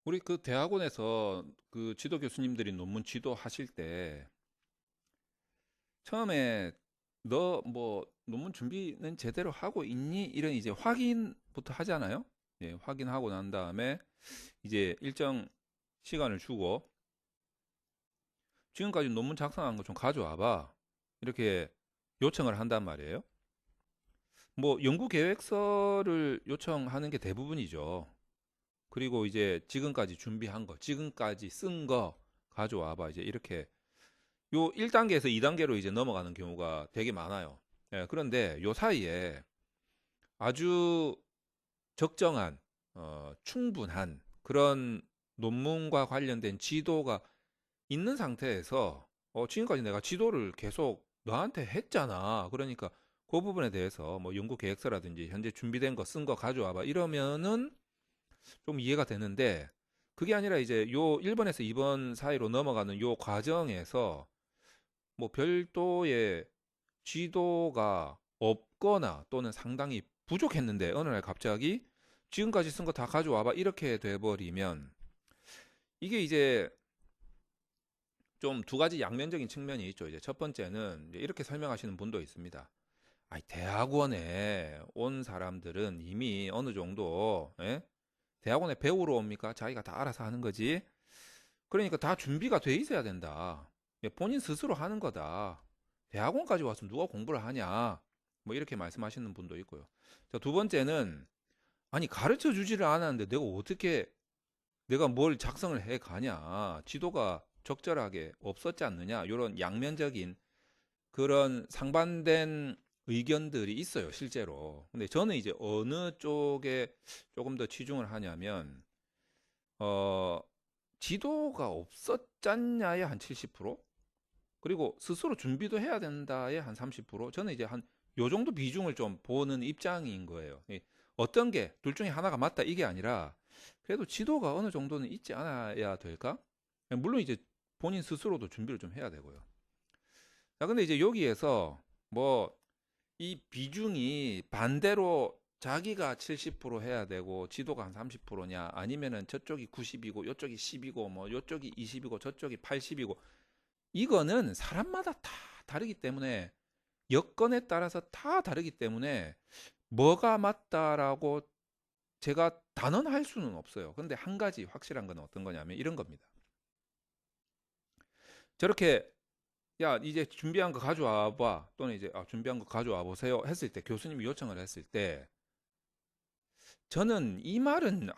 우리 그 대학원에서 그 지도 교수님들이 논문 지도하실 때 처음에 너 뭐 논문 준비는 제대로 하고 있니? 이런 이제 확인부터 하잖아요. 예, 확인하고 난 다음에 이제 일정 시간을 주고 지금까지 논문 작성한 거 좀 가져와 봐. 이렇게 요청을 한단 말이에요. 뭐 연구 계획서를 요청하는 게 대부분이죠. 그리고 이제 지금까지 준비한 거, 지금까지 쓴 거 가져와 봐. 이제 이렇게 요 1단계에서 2단계로 이제 넘어가는 경우가 되게 많아요. 예, 그런데 요 사이에 아주 적정한, 충분한 그런 논문과 관련된 지도가 있는 상태에서 지금까지 내가 지도를 계속 너한테 했잖아. 그러니까 그 부분에 대해서 뭐 연구 계획서라든지 현재 준비된 거 쓴 거 가져와봐. 이러면은 좀 이해가 되는데 그게 아니라 이제 요 1번에서 2번 사이로 넘어가는 요 과정에서 뭐 별도의 지도가 없거나 또는 상당히 부족했는데 어느 날 갑자기 지금까지 쓴 거 다 가져와봐 이렇게 돼버리면 이게 이제 좀 두 가지 양면적인 측면이 있죠. 이제 첫 번째는 이제 이렇게 설명하시는 분도 있습니다. 아니, 대학원에 온 사람들은 이미 어느 정도 대학원에 배우러 옵니까? 자기가 다 알아서 하는 거지. 그러니까 다 준비가 돼 있어야 된다. 본인 스스로 하는 거다. 대학원까지 와서 누가 공부를 하냐. 뭐 이렇게 말씀하시는 분도 있고요. 자, 두 번째는 아니 가르쳐 주지를 않았는데 내가 어떻게 내가 뭘 작성을 해 가냐. 지도가 적절하게 없었지 않느냐. 이런 양면적인 그런 상반된 의견들이 있어요, 실제로. 근데 저는 이제 어느 쪽에 조금 더 치중을 하냐면 어 지도가 없었잖냐에 한 70%, 그리고 스스로 준비도 해야 된다에 한 30%, 저는 이제 한 요 정도 비중을 좀 보는 입장인 거예요. 어떤 게 둘 중에 하나가 맞다 이게 아니라 그래도 지도가 어느 정도는 있지 않아야 될까? 물론 이제 본인 스스로도 준비를 좀 해야 되고요. 자, 근데 이제 여기에서 뭐 이 비중이 반대로 자기가 70% 해야 되고 지도가 한 30%냐 아니면은 저쪽이 90이고 이쪽이 10이고 뭐 이쪽이 20이고 저쪽이 80이고 이거는 사람마다 다 다르기 때문에 여건에 따라서 다 다르기 때문에 뭐가 맞다라고 제가 단언할 수는 없어요. 근데 한 가지 확실한 건 어떤 거냐면 이런 겁니다. 저렇게 야 이제 준비한 거 가져와 봐 또는 이제 준비한 거 가져와 보세요 했을 때 교수님이 요청을 했을 때 저는 이 말은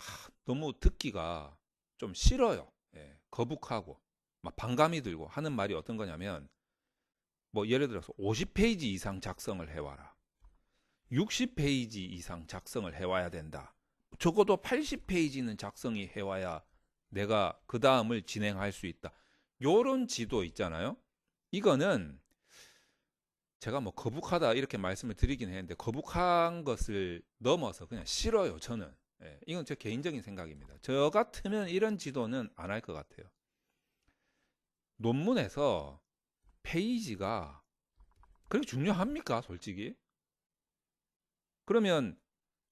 너무 듣기가 좀 싫어요. 예, 거북하고 막 반감이 들고 하는 말이 어떤 거냐면 뭐 예를 들어서 50페이지 이상 작성을 해와라. 60페이지 이상 작성을 해와야 된다. 적어도 80페이지는 작성이 해와야 내가 그 다음을 진행할 수 있다. 요런 지도 있잖아요. 이거는 제가 뭐 거북하다 이렇게 말씀을 드리긴 했는데 거북한 것을 넘어서 그냥 싫어요, 저는. 예, 이건 제 개인적인 생각입니다. 저 같으면 이런 지도는 안 할 것 같아요. 논문에서 페이지가 그렇게 중요합니까, 솔직히? 그러면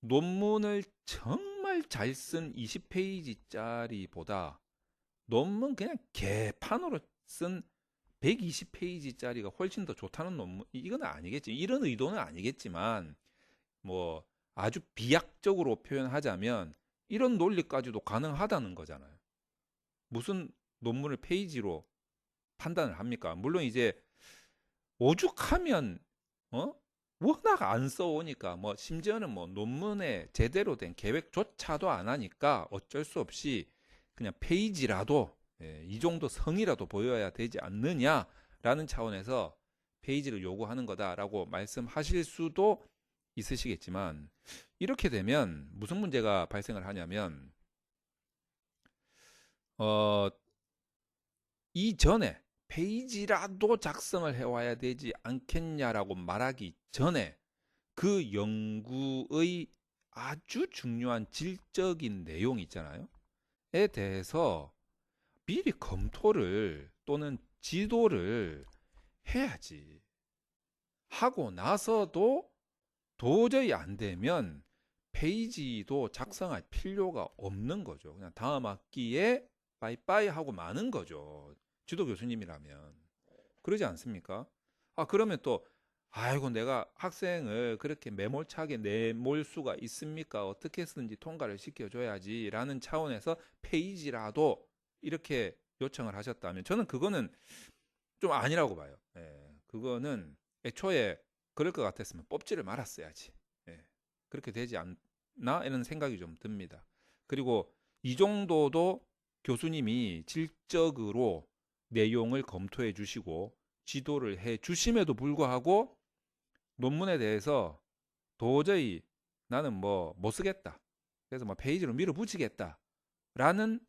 논문을 정말 잘 쓴 20페이지짜리보다 논문 그냥 개판으로 쓴 120페이지짜리가 훨씬 더 좋다는 논문, 이건 아니겠지. 이런 의도는 아니겠지만, 뭐, 아주 비약적으로 표현하자면, 이런 논리까지도 가능하다는 거잖아요. 무슨 논문을 페이지로 판단을 합니까? 물론 이제, 오죽하면, 어? 워낙 안 써오니까, 뭐, 심지어는 뭐, 논문에 제대로 된 계획조차도 안 하니까 어쩔 수 없이 그냥 페이지라도, 이 정도 성이라도 보여야 되지 않느냐라는 차원에서 페이지를 요구하는 거다라고 말씀하실 수도 있으시겠지만, 이렇게 되면 무슨 문제가 발생을 하냐면, 어, 이전에 페이지라도 작성을 해와야 되지 않겠냐라고 말하기 전에 그 연구의 아주 중요한 질적인 내용 있잖아요. 에 대해서 미리 검토를 또는 지도를 해야지. 하고 나서도 도저히 안 되면 페이지도 작성할 필요가 없는 거죠. 그냥 다음 학기에 빠이빠이 하고 마는 거죠. 지도 교수님이라면. 그러지 않습니까? 아, 그러면 또, 아이고, 내가 학생을 그렇게 매몰차게 내몰 수가 있습니까? 어떻게 해서든지 통과를 시켜줘야지. 라는 차원에서 페이지라도 이렇게 요청을 하셨다면, 저는 그거는 좀 아니라고 봐요. 예, 그거는 애초에 그럴 것 같았으면 뽑지를 말았어야지. 예, 그렇게 되지 않나? 이런 생각이 좀 듭니다. 그리고 이 정도도 교수님이 질적으로 내용을 검토해 주시고 지도를 해 주심에도 불구하고 논문에 대해서 도저히 나는 뭐 못 쓰겠다. 그래서 뭐 페이지로 밀어붙이겠다. 라는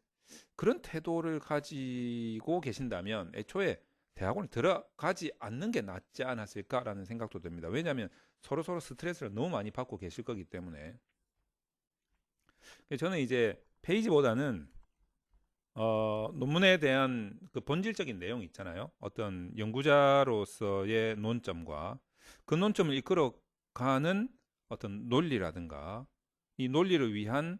그런 태도를 가지고 계신다면 애초에 대학원에 들어가지 않는 게 낫지 않았을까라는 생각도 듭니다. 왜냐하면 서로 스트레스를 너무 많이 받고 계실 거기 때문에. 저는 이제 페이지보다는 논문에 대한 그 본질적인 내용 있잖아요. 어떤 연구자로서의 논점과 그 논점을 이끌어가는 어떤 논리라든가 이 논리를 위한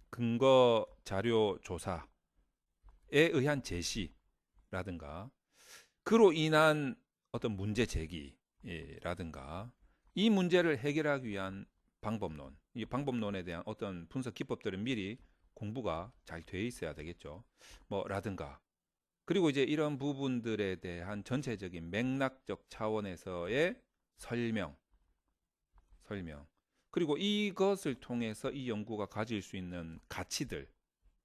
근거 자료 조사에 의한 제시라든가 그로 인한 어떤 문제 제기라든가 이 문제를 해결하기 위한 방법론, 이 방법론에 대한 어떤 분석 기법들은 미리 공부가 잘 돼 있어야 되겠죠. 뭐 라든가 그리고 이제 이런 부분들에 대한 전체적인 맥락적 차원에서의 설명 그리고 이것을 통해서 이 연구가 가질 수 있는 가치들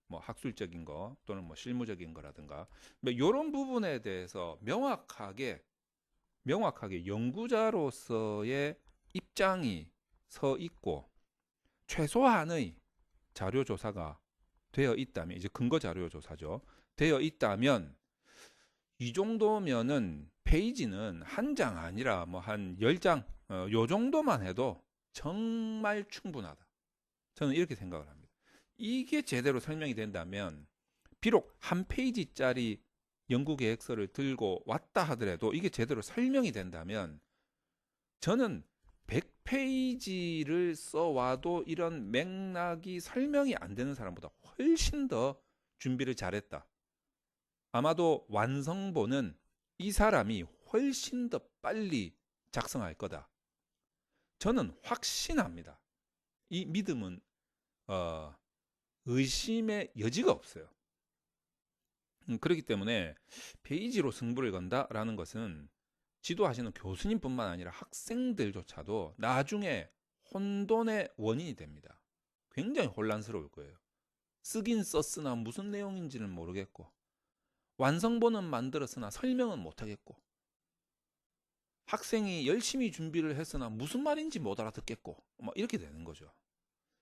뭐 학술적인 거 또는 뭐 실무적인 거라든가 뭐 이런 부분에 대해서 명확하게 연구자로서의 입장이 서 있고 최소한의 자료 조사가 되어 있다면 이제 근거 자료 조사죠. 되어 있다면 이 정도면은 페이지는 한 장 아니라 뭐 한 10장 요 정도만 해도 정말 충분하다. 저는 이렇게 생각을 합니다. 이게 제대로 설명이 된다면 비록 한 페이지짜리 연구 계획서를 들고 왔다 하더라도 이게 제대로 설명이 된다면 저는 100페이지를 써와도 이런 맥락이 설명이 안 되는 사람보다 훨씬 더 준비를 잘했다. 아마도 완성본은 이 사람이 훨씬 더 빨리 작성할 거다. 저는 확신합니다. 이 믿음은 의심의 여지가 없어요. 그렇기 때문에 페이지로 승부를 건다라는 것은 지도하시는 교수님뿐만 아니라 학생들조차도 나중에 혼돈의 원인이 됩니다. 굉장히 혼란스러울 거예요. 쓰긴 썼으나 무슨 내용인지는 모르겠고 완성본은 만들었으나 설명은 못하겠고 학생이 열심히 준비를 했으나 무슨 말인지 못 알아듣겠고 뭐 이렇게 되는 거죠.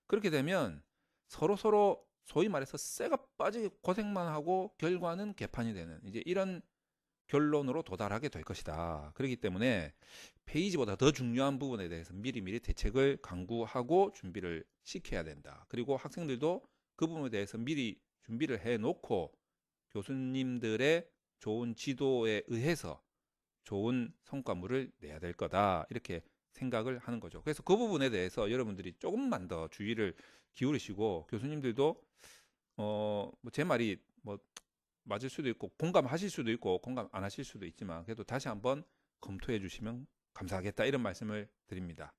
그렇게 되면 서로 소위 말해서 쇠가 빠지게 고생만 하고 결과는 개판이 되는 이제 이런 결론으로 도달하게 될 것이다. 그렇기 때문에 페이지보다 더 중요한 부분에 대해서 미리미리 대책을 강구하고 준비를 시켜야 된다. 그리고 학생들도 그 부분에 대해서 미리 준비를 해놓고 교수님들의 좋은 지도에 의해서 좋은 성과물을 내야 될 거다. 이렇게 생각을 하는 거죠. 그래서 그 부분에 대해서 여러분들이 조금만 더 주의를 기울이시고 교수님들도 제 말이 뭐 맞을 수도 있고 공감하실 수도 있고 공감 안 하실 수도 있지만 그래도 다시 한번 검토해 주시면 감사하겠다 이런 말씀을 드립니다.